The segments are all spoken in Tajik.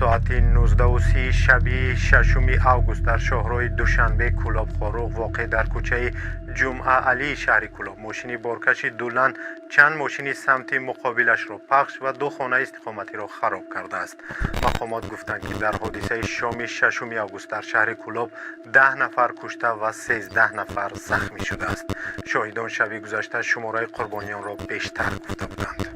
ساعت 19:30 شب 6 اوگوست در شهرهای دوشنبه کلاب خاروق واقع در کوچه جمعه علی شهر کلاب ماشین بارکش دولن چند ماشین سمت مقابلش را پخش و دو خانه استقامتی را خراب کرده است. مقامات گفتند که در حادثه شام 6 اوگوست در شهر کلاب 10 نفر کشته و 13 نفر زخمی شده است. شاهدان شب گذشته شماره قربانیان را بیشتر گفته بودند.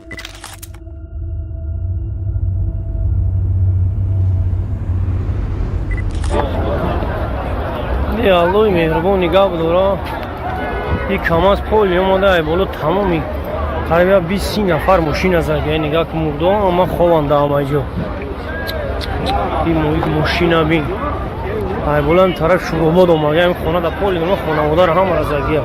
یا الله مهربون نگاه بدارا یک کم از پول اومده ای بالا تمامی قریبا 20 نفر ماشین زد. یعنی نگاه که مردم اما خوابنده اینجا این ماشین بین ای بالا طرف شروباد اومده این خانه در پول ما خانواده را هم را زدیه.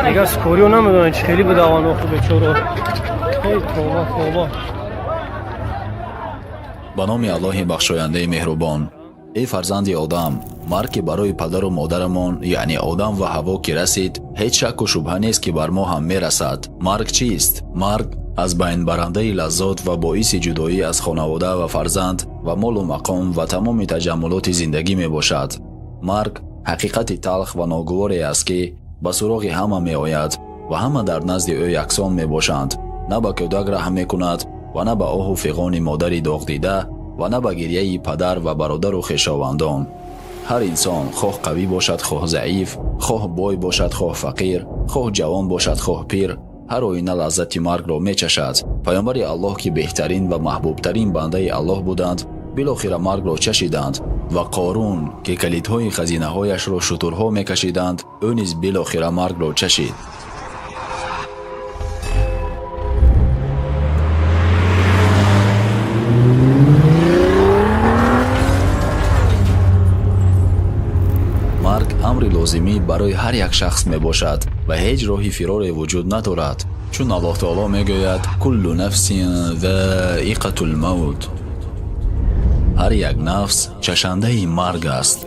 نگاه سکوریو نمیدونن چه خیلی بدوان وقت بچورا. ای توبه ба номи Аллоҳи бахшояндаи меҳрубон. эй фарзанди одам, марг ки барои падару модарамон яъне одам ва ҳаво ки расид ҳеҷ шакку шубҳа нест ки бар мо ҳам мерасад. марг чист? марг аз байнбарандаи лаззот ва боиси ҷудоӣ аз хонавода ва фарзанд ва молу мақом ва тамоми таҷаммулоти зиндагӣ мебошад. марг ҳақиқати талх ва ногуворе аст ки ба суроғи ҳама меояд ва ҳама дар назди ӯ яксон мебошанд. на ба кӯдак раҳм мекунад ва на ба оҳу фиғони модари доғдида ва на ба гирьяи падар ва бародару хешовандон. ҳар инсон хоҳ қавӣ бошад хоҳ заиф, хоҳ бой бошад хоҳ фақир, хоҳ ҷавон бошад хоҳ пир, ҳар оина лаззати маргро мечашад. паёмбари Аллоҳ ки беҳтарин ва маҳбубтарин бандаи Аллоҳ буданд билохира маргро чашиданд ва Қорун ки калидҳои хазинаҳояшро шутурҳо мекашиданд ӯ низ билохира маргро чашид. амри лозимӣ барои ҳар як шахс мебошад ва ҳеҷ роҳи фироре вуҷуд надорад, чун Аллоҳ таоло мегӯяд куллу нафсин заиқатул мавт. ҳар як нафс чашандаи марг аст.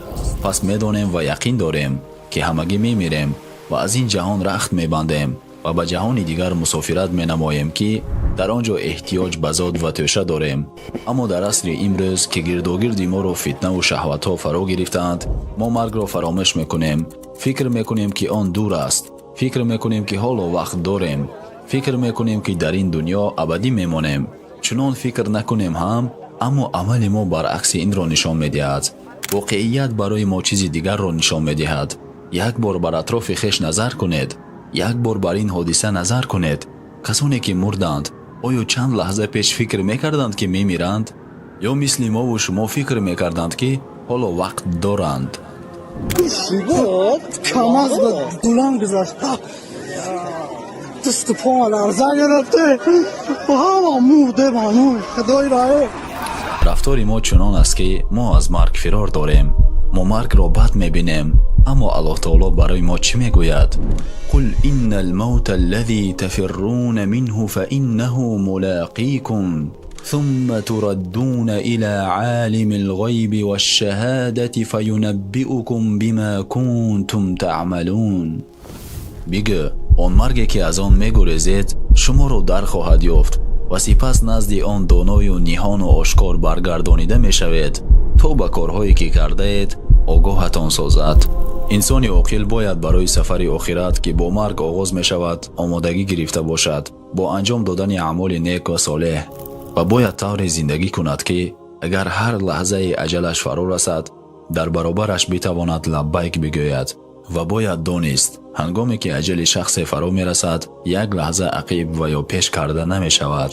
пас медонем ва яқин дорем ки ҳамагӣ мемирем ва аз ин ҷаҳон рахт мебандем ва ба ҷаҳони дигар мусофират менамоем ки дар он ҷо эҳтиёҷ ба зод ва тӯша дорем. аммо дар асри имрӯз ки гирдогирди моро фитнаву шаҳватҳо фаро гирифтаанд мо маргро фаромӯш мекунем. фикр мекунем ки он дур аст. фикр мекунем ки ҳоло вақт дорем. фикр мекунем ки дар ин дунё абадӣ мемонем. чунон фикр накунем ҳам аммо амали мо баръакси инро нишон медиҳад. воқеият барои мо чизи дигарро нишон медиҳад. як бор бар атрофи хеш назар кунед. як бор бар ин ҳодиса назар кунед. касоне ки мурданд оё чанд лаҳза пеш фикр мекарданд ки мемиранд ё мисли мову шумо фикр мекарданд ки ҳоло вақт доранд. камаз ба дулан гузашта дасту поа ларза гирифте ҳама мурде ману худои раҳе. рафтори мо чунон аст ки мо аз марг фирор дорем. мо маргро бад мебинем. аммо Аллоҳ таоло барои мо чӣ мегӯяд? қул иннал мавта аллазӣ тафиррун минҳу фаиннаҳу мулақикум ثم تردون إلى عالم الغيب والشهادة فينبئكم بما كنتم تعملون. بگو آن مرگی که از آن میگریزید شما را در خواهد یافت و سپس نزد آن دانای و نهان و آشکار برگردانیده میشوید تا به کارهایی که کرده اید آگاهتان سازد. انسان عاقل باید برای سفر آخرت که با مرگ آغاز می شود آمادگی گرفته باشد با انجام دادن اعمال نیک و صالح و باید طوری زندگی کند که اگر هر لحظه اجلش فرا رسد در برابرش بتواند لبیک بگوید و باید دانست هنگامی که اجل شخص فرا می رسد یک لحظه عقب و یا پیش کرده نمی شود.